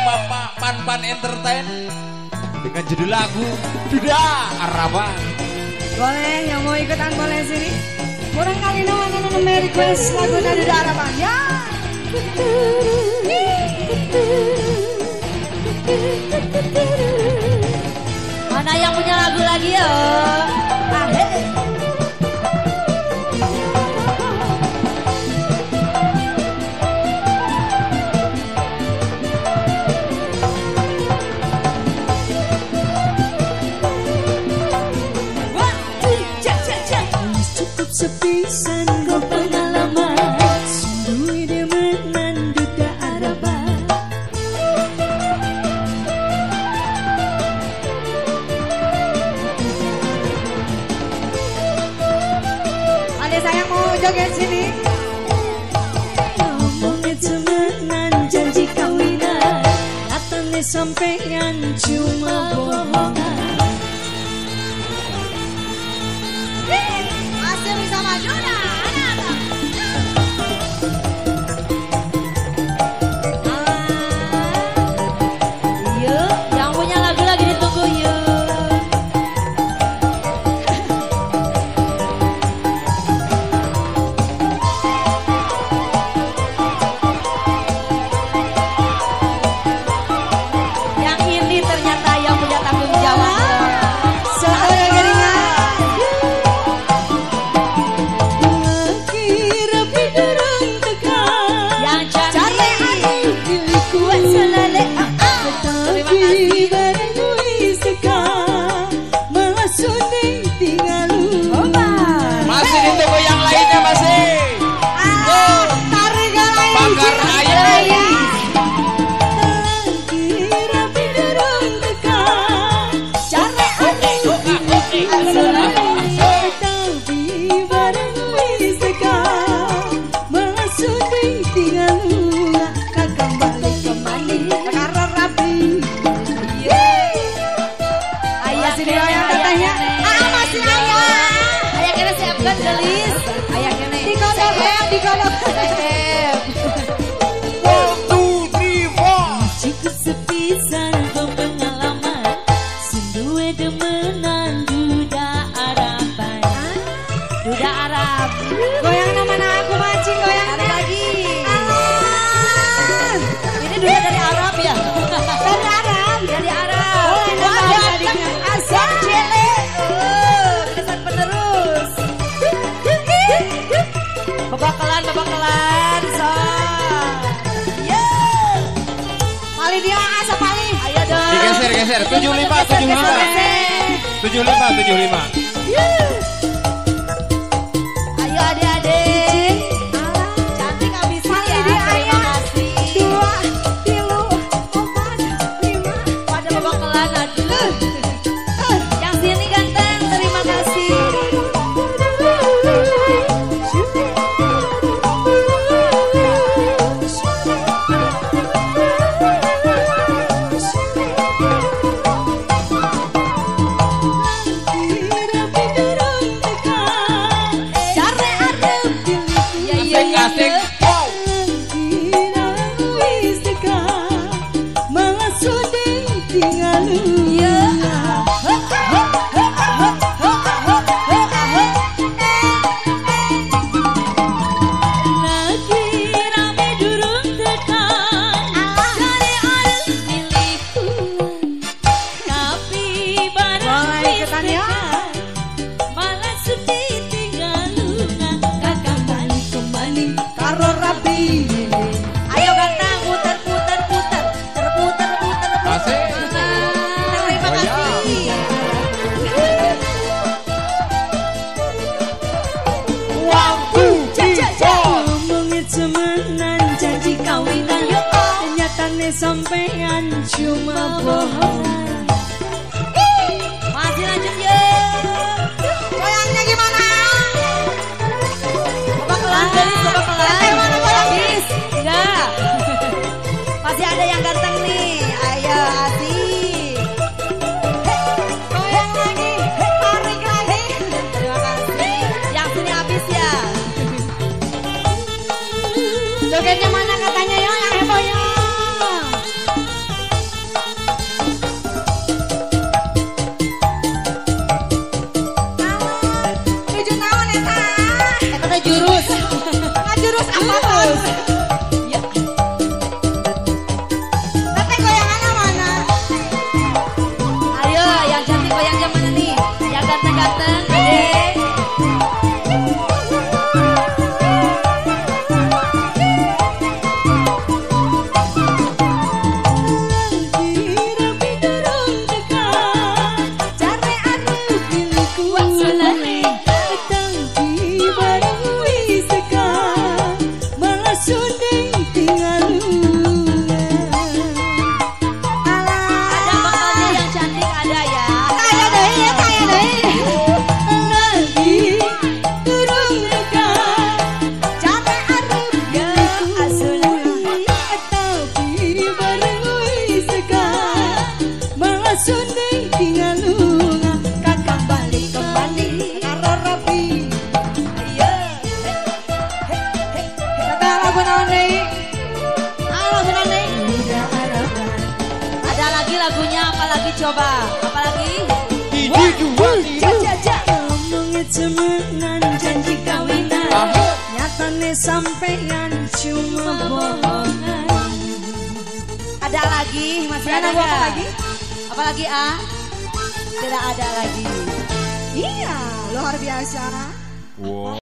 Bapak Pan Entertain dengan judul lagu Duda Harapan. Boleh yang mau ikutan boleh sini. Kurang kali akan request lagu dari Duda Harapan ya. Mana yang punya lagu lagi ya? Sepisan kau pengalaman sungguh demenan Duda Harapan. Ada sayang mau joget sini. Ngomongnya temenan janji kawinan, datangnya sampean cuma bohongan. Bersama Duda Harapan. Yuk, yang punya lagu lagi ditunggu yuk. Yang ini ternyata yang punya tanggung jawab. Masih ditunggu yang lainnya masih. Tarik Bakar ayam. Goyang nama aku mancing goyang lagi. Ini Duda dari Arab ya? dari Arab. Dari Arab. Oh, nama adiknya Asal Cile. Kesan penerus. Babakalan. So. Yo. Pali dia asa pali. Ayo dong. Digeser. 75. Ayo adik-adik. Cantik habis ya. Terima kasih. 2, 3, 4, 5. Pada babakalan aduh. Yang sini ganteng, terima kasih. Asik. Ayo ganteng, puter. Terputer. Masih. Terima kasih. Ngomongnya temenan janji kawinan, ternyata sampean cuma bohongan. Masih lanjut yuk. Goyangnya gimana? Babakalan. Habis. Enggak. Masih ada yang ganteng nih. Ayo asik. Goyang lagi, tarik lagi. Terima kasih. Yang sini habis ya. Jogetnya mana katanya ya yang heboh ya? coba. Apalagi? Ini dua Ngomongnya cemengan janji kawinan, nyatane sampeyan cuma bohongan. Ada lagi? Masih ada Apa nggak? lagi? Apalagi A? Tidak ada lagi. Iya, luar biasa. Wow.